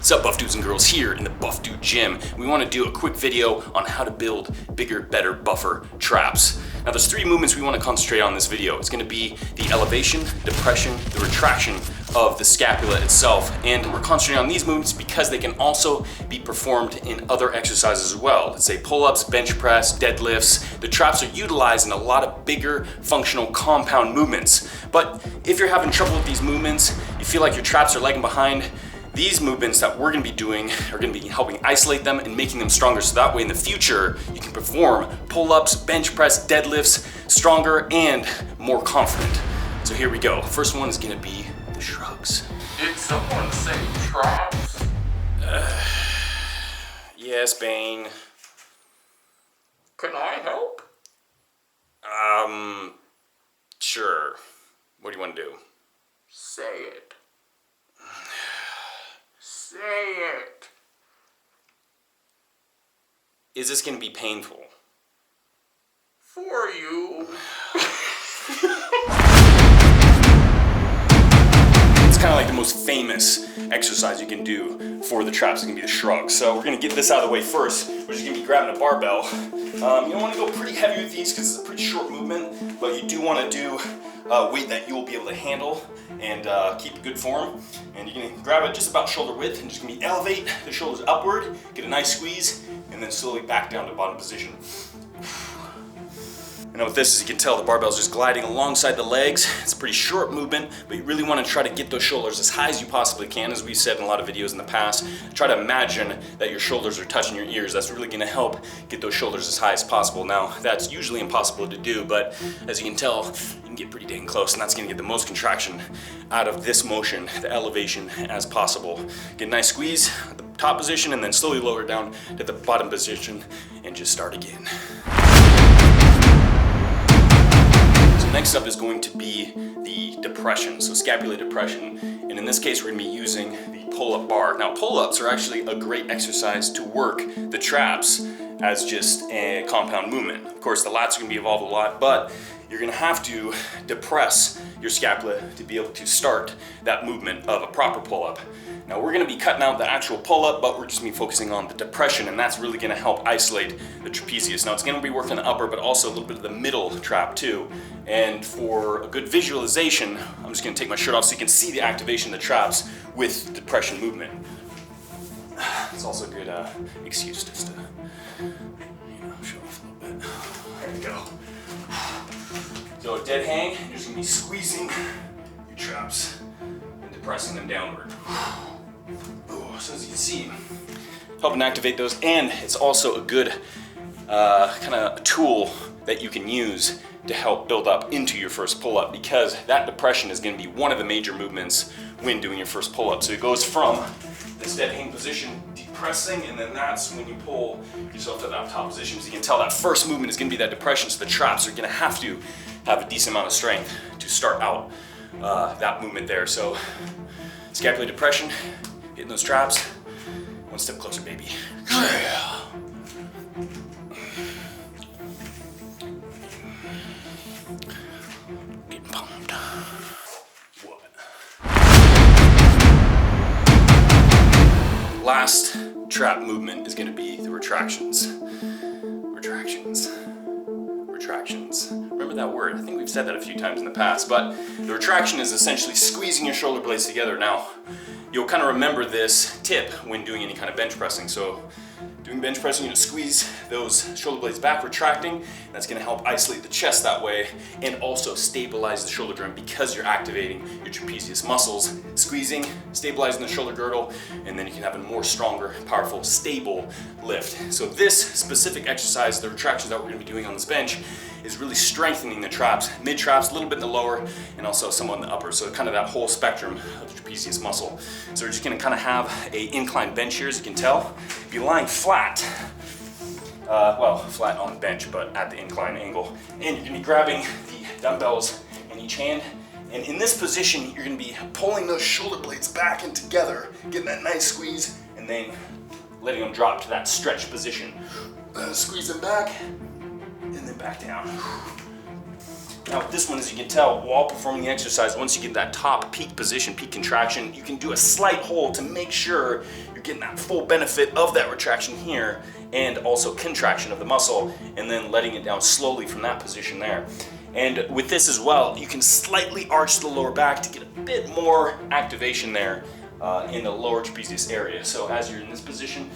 What's up, buff dudes and girls? Here in the Buff Dude Gym. We want to do a quick video on how to build bigger, better, buffer traps. Now there's three movements we want to concentrate on in this video. It's going to be the elevation, depression, the retraction of the scapula itself. And we're concentrating on these movements because they can also be performed in other exercises as well. Let's say pull-ups, bench press, deadlifts. The traps are utilized in a lot of bigger functional compound movements. But if you're having trouble with these movements, you feel like your traps are lagging behind, these movements that we're gonna be doing are gonna be helping isolate them and making them stronger, so that way in the future you can perform pull-ups, bench press, deadlifts stronger and more confident. So here we go. First one is gonna be the shrugs. Did someone say traps? Yes, Bane. Can I help? Sure. What do you want to do? Say it. Say it. Is this going to be painful? For you. It's kind of like the most famous exercise you can do for the traps. It's going to be the shrugs. So we're going to get this out of the way first. We're just going to be grabbing a barbell. You don't want to go pretty heavy with these because it's a pretty short movement, but you do want to do weight that you'll be able to handle and keep good form. And you can grab it just about shoulder width and just gonna elevate the shoulders upward, get a nice squeeze, and then slowly back down to bottom position. And with this, as you can tell, the barbell's just gliding alongside the legs. It's a pretty short movement, but you really want to try to get those shoulders as high as you possibly can. As we've said in a lot of videos in the past, try to imagine that your shoulders are touching your ears. That's really going to help get those shoulders as high as possible. Now, that's usually impossible to do, but as you can tell, you can get pretty dang close, and that's going to get the most contraction out of this motion, the elevation, as possible. Get a nice squeeze at the top position, and then slowly lower down to the bottom position, and just start again. Next up is going to be the depression, so scapular depression, and in this case we're going to be using the pull-up bar. Now pull-ups are actually a great exercise to work the traps as just a compound movement. Of course the lats are going to be involved a lot, but you're going to have to depress your scapula to be able to start that movement of a proper pull-up. Now we're going to be cutting out the actual pull-up, but we're just going to be focusing on the depression, and that's really going to help isolate the trapezius. Now it's going to be working the upper, but also a little bit of the middle trap too. And for a good visualization, I'm just going to take my shirt off so you can see the activation of the traps with depression movement. It's also a good excuse just to, show off a little bit. There we go. So dead hang, you're just going to be squeezing your traps and depressing them downward. So as you can see, helping activate those, and it's also a good kind of tool that you can use to help build up into your first pull-up, because that depression is going to be one of the major movements when doing your first pull-up. So it goes from this dead hang position, depressing, and then that's when you pull yourself to that top position. So you can tell that first movement is going to be that depression, so the traps are going to have a decent amount of strength to start out that movement there. So scapular depression, hitting those traps, one step closer, baby. Yeah. Getting pumped. What? Last trap movement is going to be the retractions. Retractions. Remember that word? I think we've said that a few times in the past, but the retraction is essentially squeezing your shoulder blades together. Now, you'll kind of remember this tip when doing any kind of bench pressing. So doing bench pressing, you're going to squeeze those shoulder blades back, retracting, and that's going to help isolate the chest that way and also stabilize the shoulder girdle because you're activating your trapezius muscles, squeezing, stabilizing the shoulder girdle, and then you can have a more stronger, powerful, stable lift. So this specific exercise, the retractions that we're going to be doing on this bench, is really strengthening the traps, mid traps, a little bit in the lower, and also somewhat in the upper. So kind of that whole spectrum of the trapezius muscle. So we're just going to kind of have a inclined bench here, as you can tell. Be lying flat, flat on the bench, but at the incline angle. And you're going to be grabbing the dumbbells in each hand. And in this position, you're going to be pulling those shoulder blades back and together, getting that nice squeeze, and then letting them drop to that stretch position. Squeeze them back, and then back down. Now with this one, as you can tell, while performing the exercise, once you get that top peak position, peak contraction, you can do a slight hold to make sure you're getting that full benefit of that retraction here and also contraction of the muscle, and then letting it down slowly from that position there. And with this as well, you can slightly arch the lower back to get a bit more activation there in the lower trapezius area. So as you're in this position,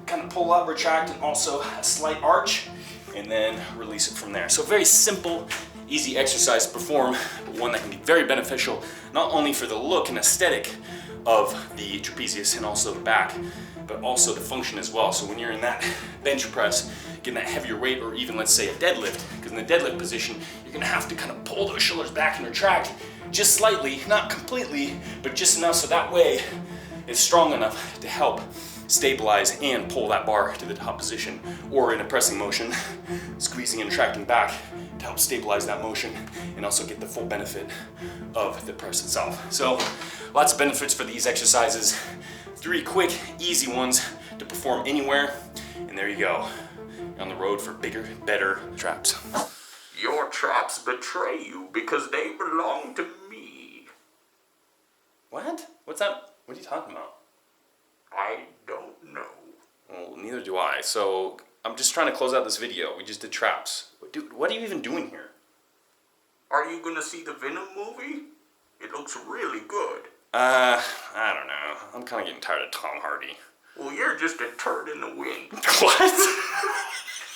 kind of pull up, retract, and also a slight arch, and then release it from there. So very simple, easy exercise to perform, but one that can be very beneficial, not only for the look and aesthetic of the trapezius and also the back, but also the function as well. So when you're in that bench press, getting that heavier weight, or even let's say a deadlift, because in the deadlift position, you're gonna have to kind of pull those shoulders back and retract just slightly, not completely, but just enough so that way it's strong enough to help stabilize and pull that bar to the top position, or in a pressing motion, squeezing and retracting back to help stabilize that motion and also get the full benefit of the press itself. So lots of benefits for these exercises. 3 quick, easy ones to perform anywhere, and there you go. You're on the road for bigger, better traps. Your traps betray you because they belong to me. What? What's that? What are you talking about? I don't know. Well, neither do I. So I'm just trying to close out this video. We just did traps. Dude, what are you even doing here? Are you gonna see the Venom movie? It looks really good. I don't know. I'm kind of getting tired of Tom Hardy. Well, you're just a turd in the wind. What?